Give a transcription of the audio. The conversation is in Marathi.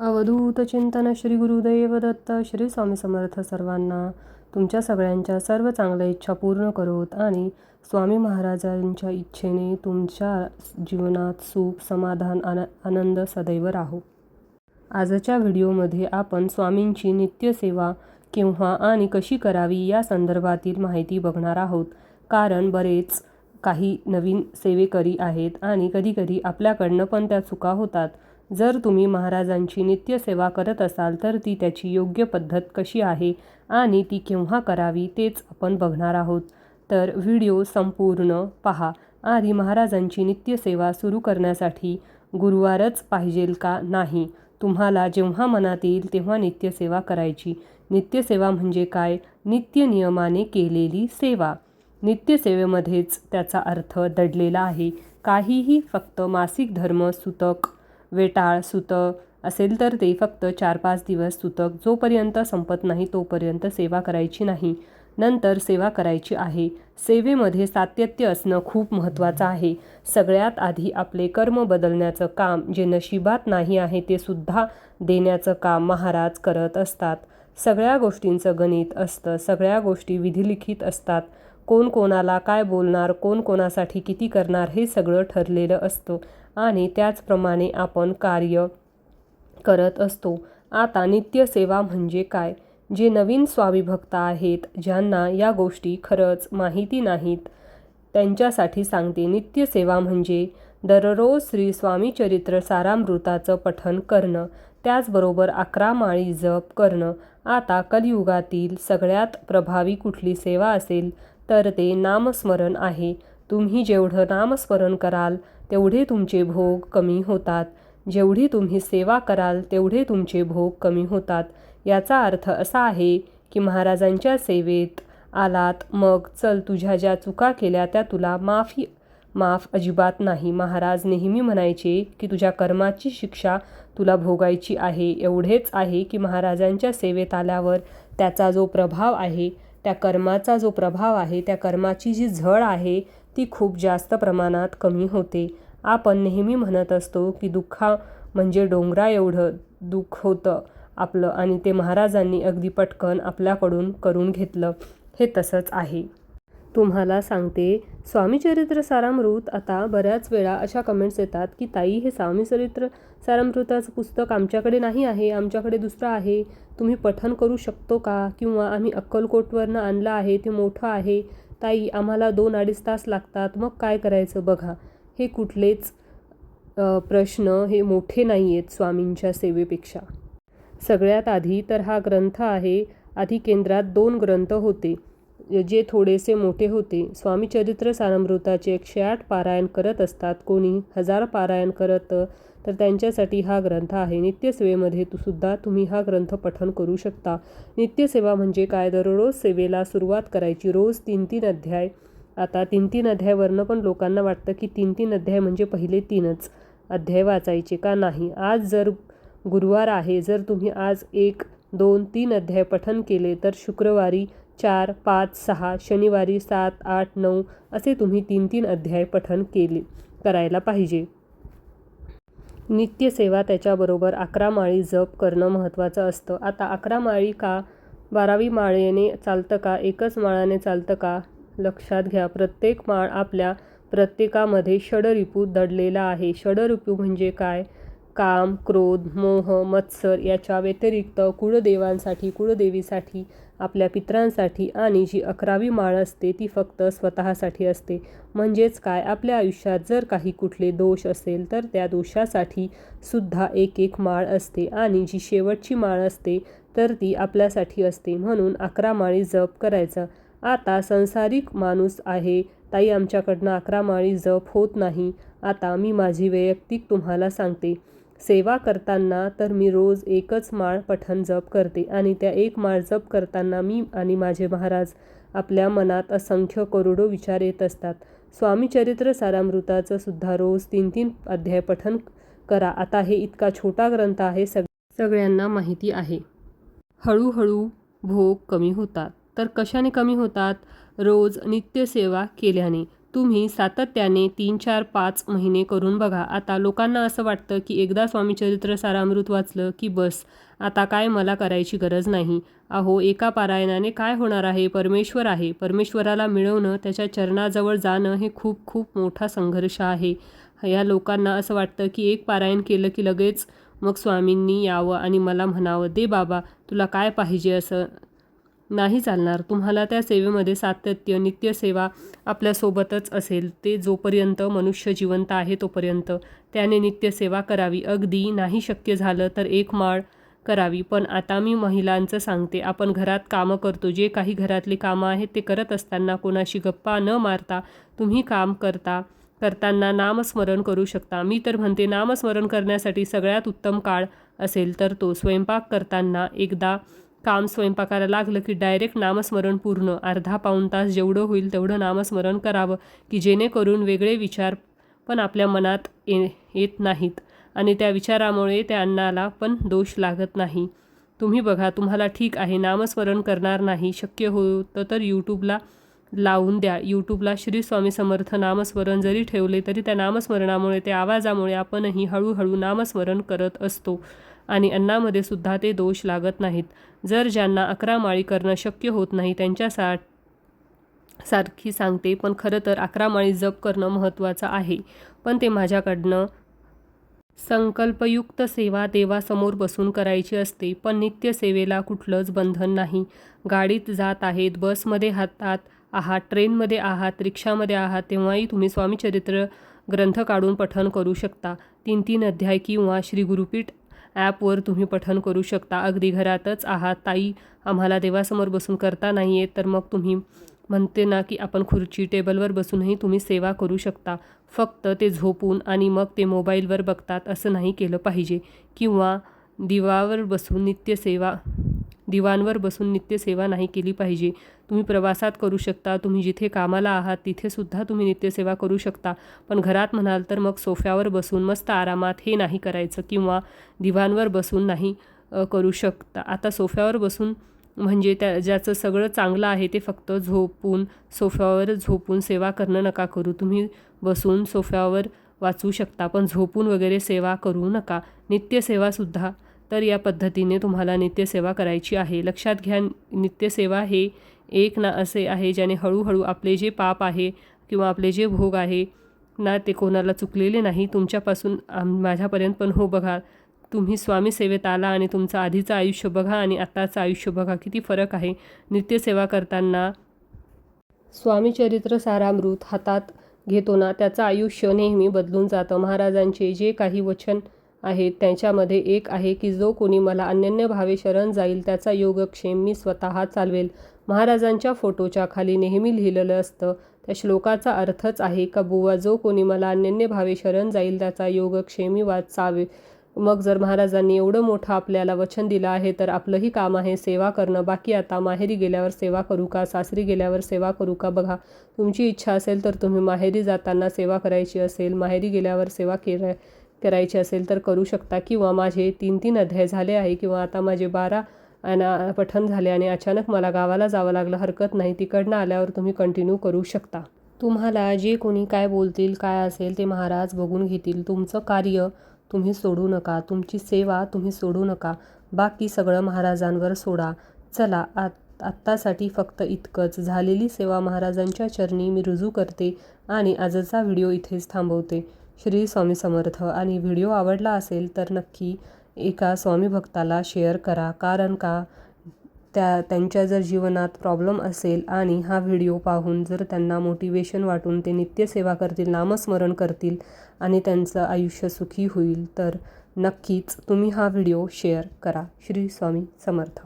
अवधूत चिंतन श्री गुरुदेव दत्त श्री स्वामी समर्थ सर्वांना तुमच्या सगळ्यांच्या सर्व चांगल्या इच्छा पूर्ण करोत आणि स्वामी महाराजांच्या इच्छेने तुमच्या जीवनात सुख समाधान आनंद सदैव राहो। आजच्या व्हिडिओमध्ये आपण स्वामींची नित्यसेवा केव्हा आणि कशी करावी या संदर्भातील माहिती बघणार आहोत। कारण बरेच काही नवीन सेवेकरी आहेत आणि कधीकधी आपल्याकडनं पण त्या चुका होतात। जर तुम्ही महाराजांची नित्यसेवा करत असाल तर ती त्याची योग्य पद्धत कशी आहे आणि ती केव्हा करावी तेच आपण बघणार आहोत। तर व्हिडिओ संपूर्ण पहा। आधी महाराजांची नित्यसेवा सुरू करण्यासाठी गुरुवारच पाहिजेल का नाही, तुम्हाला जेव्हा मनात येईल तेव्हा नित्यसेवा करायची। नित्यसेवा म्हणजे काय? नित्य नियमाने केलेली सेवा। नित्यसेवेमध्येच त्याचा अर्थ दडलेला आहे। काहीही फक्त मासिक धर्म सुतक वेटाळ सुतक असेल तर ते फक्त 4-5 दिवस सुतक जोपर्यंत संपत नाही तोपर्यंत सेवा करायची नाही, नंतर सेवा करायची आहे। सेवेमध्ये सातत्य असणं खूप महत्त्वाचं आहे। सगळ्यात आधी आपले कर्म बदलण्याचं काम, जे नशिबात नाही आहे ते सुद्धा देण्याचं काम महाराज करत असतात। सगळ्या गोष्टींचं गणित असतं, सगळ्या गोष्टी विधिलिखित असतात। कोण कोणाला काय बोलणार, कोण कोणासाठी किती करणार हे सगळं ठरलेलं असतं आणि त्याचप्रमाणे आपण कार्य करत असतो। आता नित्यसेवा म्हणजे काय? जे नवीन स्वामीभक्त आहेत, ज्यांना या गोष्टी खरंच माहिती नाहीत, त्यांच्यासाठी सांगते। नित्यसेवा म्हणजे दररोज श्री स्वामी चरित्र सारामृताचं पठण करणं, त्याचबरोबर 11 माळी जप करणं। आता कलियुगातील सगळ्यात प्रभावी कुठली सेवा असेल तर ते नामस्मरण आहे। तुम्ही जेवढं नामस्मरण कराल तेवढे तुमचे भोग कमी होतात, जेवढी तुम्ही सेवा कराल तेवढे तुमचे भोग कमी होतात। याचा अर्थ असा आहे की महाराजांच्या सेवेत आलात मग चल तुझ्या ज्या चुका केल्या त्या तुला माफ अजिबात नाही। महाराज नेहमी म्हणायचे की तुझ्या कर्माची शिक्षा तुला भोगायची आहे। एवढेच आहे की महाराजांच्या सेवेत आल्यावर त्याचा जो प्रभाव आहे, त्या कर्माचा जो प्रभाव आहे, त्या कर्माची जी झळ आहे ती खूप जास्त प्रमाणात कमी होते। आपण नेहमी म्हणत असतो की दुःखा म्हणजे डोंगरा एवढं दुःख होतं आपलं आणि ते महाराजांनी अगदी पटकन आपल्याकडून करून घेतलं। हे तसंच आहे। तुम्हाला सांगते, स्वामीचरित्र सारामृत, आता बऱ्याच वेळा अशा कमेंट्स येतात की ताई हे स्वामीचरित्र सारामृताचं पुस्तक आमच्याकडे नाही आहे, आमच्याकडे दुसरं आहे, तुम्ही पठण करू शकतो का? किंवा आम्ही अक्कलकोटवरनं आणलं आहे, ते मोठं आहे ताई, आम्हाला 2-2.5 तास लागतात, मग काय करायचं? बघा, हे कुठलेच प्रश्न हे मोठे नाही आहेत स्वामींच्या सेवेपेक्षा। सगळ्यात आधी तर हा ग्रंथ आहे। आधी केंद्रात 2 ग्रंथ होते जे थोडेसे मोठे होते। स्वामीचरित्र सारामृताचे 108 पारायण करत असतात, कोणी 1000 पारायण करतं, तर त्यांच्यासाठी हा ग्रंथ आहे। नित्यसेवेमध्ये सुद्धा तुम्ही हा ग्रंथ पठण करू शकता। नित्यसेवा म्हणजे काय? दररोज सेवेला सुरुवात करायची, रोज 3-3 अध्याय। आता 3-3 अध्यायावरनं पण लोकांना वाटतं की 3-3 अध्याय म्हणजे पहिले 3च अध्याय वाचायचे का? नाही। आज जर गुरुवार आहे, जर तुम्ही आज 1, 2, 3 अध्याय पठण केले तर शुक्रवारी 4, 5, 6, शनिवारी 7, 8, 9 असे तुम्ही 3-3 अध्याय पठण करायला पाहिजे। नित्यसेवा त्याच्याबरोबर 11 माळी जप करणं महत्त्वाचं असतं। आता 11 माळी का? 12वी माळेने चालतं का? एकच माळाने चालतं का? लक्षात घ्या, प्रत्येक माळ आपल्या प्रत्येकामध्ये षडरिपू दडलेला आहे। षडरिपू म्हणजे काय? काम, क्रोध, मोह, मत्सर याच्या व्यतिरिक्त कुळदेवांसाठी, कुळदेवीसाठी, आपल्या पितरांसाठी आणि जी 11वी माळ असते ती फक्त स्वतःसाठी असते। म्हणजेच काय? आपल्या आयुष्यात जर काही कुठले दोष असेल तर त्या दोषासाठी सुद्धा एक माळ असते आणि जी शेवटची माळ असते तर ती आपल्यासाठी असते। म्हणून 11 माळी जप करायचा। आता संसारिक माणूस आहे, ताई आमच्याकडनं 11 माळी जप होत नाही। आता मी माझी वैयक्तिक तुम्हाला सांगते, सेवा करताना तर मी रोज 1च माळ पठण जप करते आणि त्या 1 माळ जप करताना मी आणि माझे महाराज आपल्या मनात असंख्य करोडो विचार येत असतात। स्वामीचरित्र सारामृताचं सुद्धा रोज 3-3 अध्याय पठण करा। आता हे इतका छोटा ग्रंथ आहे, सगळ्यांना माहिती आहे। हळूहळू भोग कमी होतात। तर कशाने कमी होतात? रोज नित्यसेवा केल्याने। तुम्ही सातत्याने 3, 4, 5 महिने करून बघा. आता लोकांना असं वाटतं की एकदा स्वामी चरित्र सारामृत वाचलं की बस, आता काय मला करायची गरज नाही. अहो, एका पारायणाने काय होणार आहे? परमेश्वर आहे. परमेश्वराला मिळवणं, त्याच्या चरणाजवळ जाणं हे खूप खूप मोठा संघर्ष आहे. या लोकांना असं वाटतं की एक पारायण केलं की लगेच मग स्वामींनी यावं आणि मला म्हणावं, दे बाबा तुला काय पाहिजे. असं नाही चालणार. तुम्हाला त्या सेवेमध्ये सातत्य, नित्यसेवा आपल्यासोबतच असेल. ते जोपर्यंत मनुष्य जिवंत आहे तोपर्यंत त्याने नित्यसेवा करावी. अगदी नाही शक्य झालं तर एक माळ करावी. पण आता मी महिलांचं सांगते, आपण घरात कामं करतो, जे काही घरातली कामं आहेत ते करत असताना कोणाशी गप्पा न मारता तुम्ही काम करताना नामस्मरण करू शकता. मी तर म्हणते नामस्मरण करण्यासाठी सगळ्यात उत्तम काळ असेल तर तो स्वयंपाक करताना. एकदा काम स्वयंपाकाला लागलं की डायरेक्ट नामस्मरण पूर्ण अर्धा पाऊण तास जेवढं होईल तेवढं नामस्मरण करावं, की जेणेकरून वेगळे विचार पण आपल्या मनात येत नाहीत आणि त्या विचारामुळे त्या अन्नाला पण दोष लागत नाही. तुम्ही बघा, तुम्हाला ठीक आहे नामस्मरण करणार नाही शक्य होतं तर यूट्यूबला लावून द्या. यूट्यूबला श्री स्वामी समर्थ नामस्मरण जरी ठेवले तरी त्या नामस्मरणामुळे, त्या आवाजामुळे आपणही हळूहळू नामस्मरण करत असतो आणि अन्नामध्ये सुद्धा ते दोष लागत नाहीत. जर ज्यांना 11 माळी करणं शक्य होत नाही त्यांच्यासारखी सांगते, पण खरं तर 11 माळी जप करणं महत्त्वाचं आहे. पण ते माझ्याकडनं संकल्पयुक्त सेवा देवासमोर बसून करायची असते. पण नित्यसेवेला कुठलंच बंधन नाही. गाडीत जात आहेत, बसमध्ये आहात, ट्रेनमध्ये आहात, रिक्षामध्ये आहात, तेव्हाही तुम्ही स्वामीचरित्र ग्रंथ काढून पठण करू शकता. 3-3 अध्याय किंवा श्री गुरुपीठ ॲपवर तुम्ही पठण करू शकता. अगदी घरातच आहात, ताई आम्हाला देवासमोर बसून करता नाही येत, तर मग तुम्ही म्हणते ना की आपण खुर्ची टेबलवर बसूनही तुम्ही सेवा करू शकता. फक्त ते झोपून आणि मग ते मोबाईलवर बघतात असं नाही केलं पाहिजे. किंवा दिवांवर बसून नित्यसेवा नाही केली पाहिजे. तुम्ही प्रवासात करू शकता, तुम्ही जिथे कामाला आहात तिथेसुद्धा तुम्ही नित्यसेवा करू शकता. पण घरात म्हणाल तर मग सोफ्यावर बसून मस्त आरामात हे नाही करायचं किंवा दिवाणवर बसून नाही करू शकता. आता सोफ्यावर बसून म्हणजे ज्याचं सगळं चांगलं आहे ते फक्त सोफ्यावर झोपून सेवा करणं नका करू. तुम्ही बसून सोफ्यावर वाचू शकता, पण झोपून वगैरे सेवा करू नका. नित्यसेवासुद्धा तर या पद्धतीने तुम्हाला नित्यसेवा करायची आहे. लक्षात घ्या, नित्यसेवा हे एक ना असे आहे ज्याने हळूहळू आपले जे पाप आहे किंवा आपले जे भोग आहे ना ते कोणाला चुकलेले नाही, तुमच्यापासून माझ्यापर्यंत पण हो. बघा, तुम्ही स्वामी सेवेत आला आणि तुमचं आधीचं आयुष्य बघा आणि आत्ताचं आयुष्य बघा, किती फरक आहे. नित्यसेवा करताना स्वामीचरित्र सारामृत हातात घेतो ना, त्याचं आयुष्य नेहमी बदलून जातं. महाराजांचे जे काही वचन आहेत त्याच्यामध्ये एक आहे की जो कोणी मला अनन्यभावे शरण जाईल त्याचा योगक्षेम मी स्वतः चालवेल. महाराजांच्या फोटोच्या खाली नेहमी लिहिलेलं असतं. त्या श्लोकाचा अर्थच आहे का बुवा, जो कोणी मला अनन्यभावे शरण जाईल त्याचा योगक्षेम मी वाचावे. मग जर महाराजांनी एवढं मोठं आपल्याला वचन दिलं आहे तर आपलंही काम आहे सेवा करणं. बाकी आता माहेरी गेल्यावर सेवा करू का, सासरी गेल्यावर सेवा करू का, बघा तुमची इच्छा असेल तर तुम्ही माहेरी जाताना सेवा करायची असेल, माहेरी गेल्यावर सेवा करायची असेल तर करू शकता. किंवा माझे 3-3 अध्याय झाले आहे किंवा आता माझे 12 पठण झाले आणि अचानक मला गावाला जावं लागलं, हरकत नाही, तिकडनं आल्यावर तुम्ही कंटिन्यू करू शकता. तुम्हाला जे कोणी काय बोलतील, काय असेल ते महाराज बघून घेतील. तुमचं कार्य तुम्ही सोडू नका, तुमची सेवा तुम्ही सोडू नका, बाकी सगळं महाराजांवर सोडा. चला, आत्तासाठी फक्त इतकंच. झालेली सेवा महाराजांच्या चरणी मी रुजू करते आणि आजचा व्हिडिओ इथेच थांबवते. श्री स्वामी समर्थ. आणि व्हिडिओ आवडला असेल तर नक्की एका स्वामी भक्ताला शेअर करा, कारण का त्यांच्या जर जीवनात प्रॉब्लेम असेल आणि हा व्हिडिओ पाहून जर त्यांना मोटिवेशन वाटून ते नित्यसेवा करतील, नामस्मरण करतील आणि त्यांचं आयुष्य सुखी होईल, तर नक्कीच तुम्ही हा व्हिडिओ शेअर करा. श्री स्वामी समर्थ.